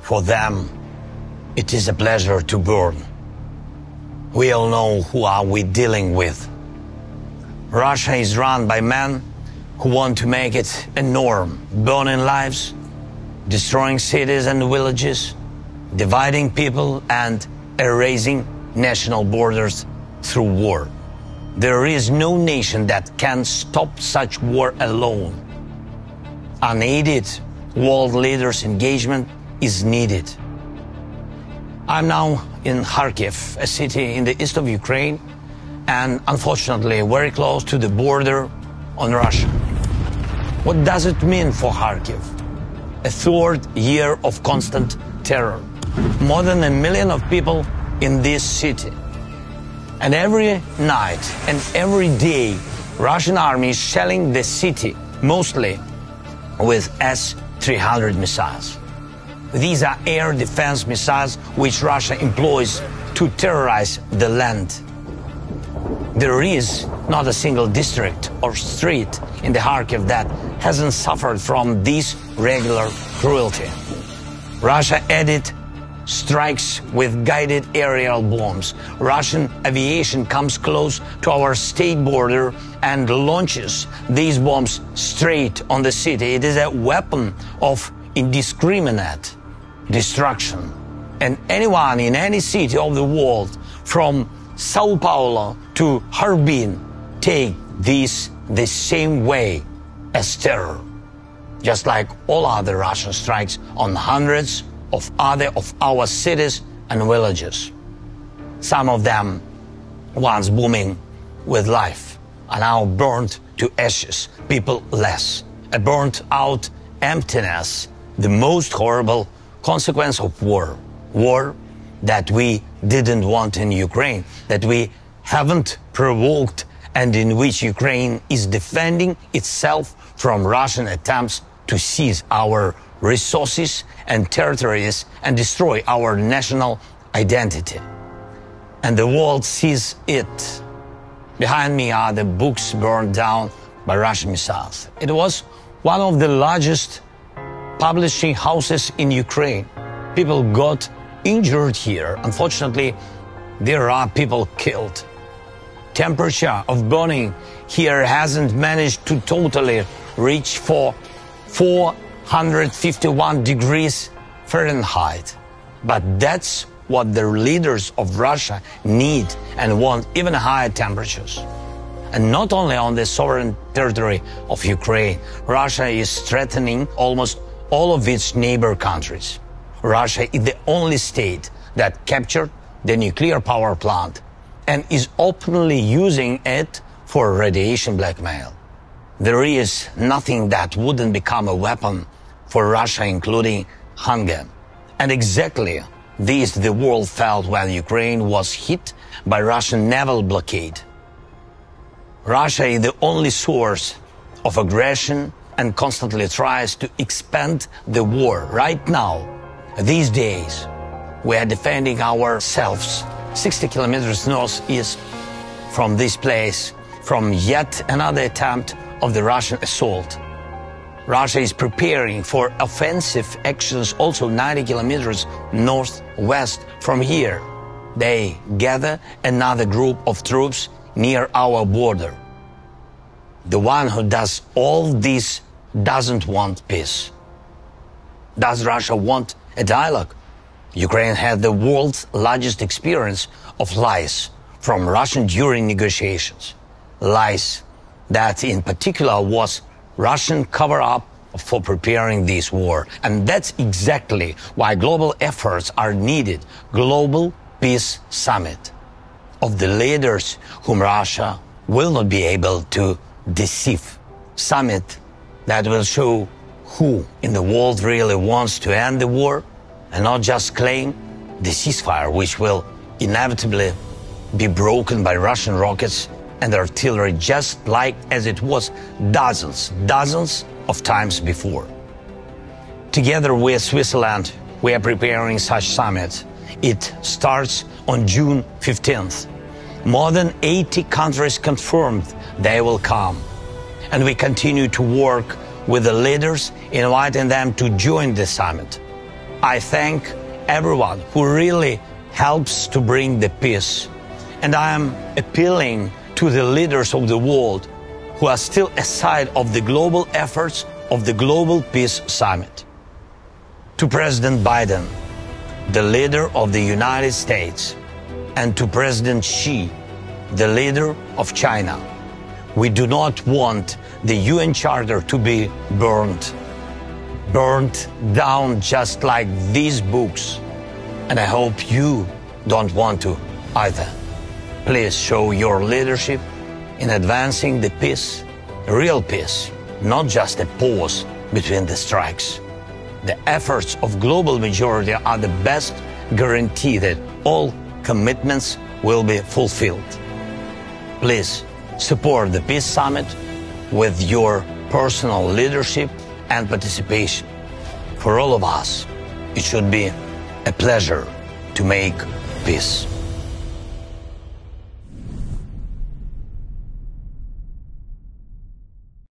For them, it is a pleasure to burn. We all know who are we dealing with. Russia is run by men who want to make it a norm, burning lives, destroying cities and villages, dividing people and erasing national borders through war. There is no nation that can stop such war alone. Unaided world leaders' engagement is needed. I'm now in Kharkiv, a city in the east of Ukraine, and unfortunately very close to the border on Russia. What does it mean for Kharkiv? A third year of constant terror. More than 1 million of people in this city. And every night and every day, Russian army is shelling the city, mostly with S-300 missiles. These are air defense missiles which Russia employs to terrorize the land. There is not a single district or street in the Kharkiv that hasn't suffered from this regular cruelty. Russia added strikes with guided aerial bombs. Russian aviation comes close to our state border and launches these bombs straight on the city. It is a weapon of indiscriminate destruction. And anyone in any city of the world, from Sao Paulo to Harbin, take this the same way as terror. Just like all other Russian strikes on hundreds of other of our cities and villages. Some of them, once booming with life, are now burned to ashes, people less. A burnt out emptiness, the most horrible consequence of war. War that we didn't want in Ukraine, that we haven't provoked, and in which Ukraine is defending itself from Russian attempts to seize our resources and territories and destroy our national identity. And the world sees it. Behind me are the books burned down by Russian missiles. It was one of the largest publishing houses in Ukraine. People got injured here. Unfortunately, there are people killed. Temperature of burning here hasn't managed to totally reach for 451 degrees Fahrenheit. But that's what the leaders of Russia need and want, even higher temperatures. And not only on the sovereign territory of Ukraine, Russia is threatening almost all of its neighbor countries. Russia is the only state that captured the nuclear power plant and is openly using it for radiation blackmail. There is nothing that wouldn't become a weapon for Russia, including hunger. And exactly this the world felt when Ukraine was hit by Russian naval blockade. Russia is the only source of aggression and constantly tries to expand the war. Right now, these days, we are defending ourselves 60 kilometers northeast from this place, from yet another attempt of the Russian assault. Russia is preparing for offensive actions also 90 kilometers northwest from here. They gather another group of troops near our border. The one who does all this doesn't want peace. Does Russia want a dialogue? Ukraine had the world's largest experience of lies from Russia during negotiations. Lies that in particular was Russian cover-up for preparing this war. And that's exactly why global efforts are needed. Global Peace Summit of the leaders whom Russia will not be able to deceive. Summit that will show who in the world really wants to end the war and not just claim the ceasefire, which will inevitably be broken by Russian rockets and artillery, just like as it was dozens of times before. Together with Switzerland, we are preparing such summit. It starts on June 15th. More than 80 countries confirmed they will come. And we continue to work with the leaders, inviting them to join the summit. I thank everyone who really helps to bring the peace. And I am appealing to the leaders of the world who are still aside of the global efforts of the Global Peace Summit. To President Biden, the leader of the United States, and to President Xi, the leader of China, we do not want the UN Charter to be burned down just like these books. And I hope you don't want to either. Please show your leadership in advancing the peace, real peace, not just a pause between the strikes. The efforts of global majority are the best guarantee that all commitments will be fulfilled. Please support the Peace Summit with your personal leadership and participation. For all of us, it should be a pleasure to make peace.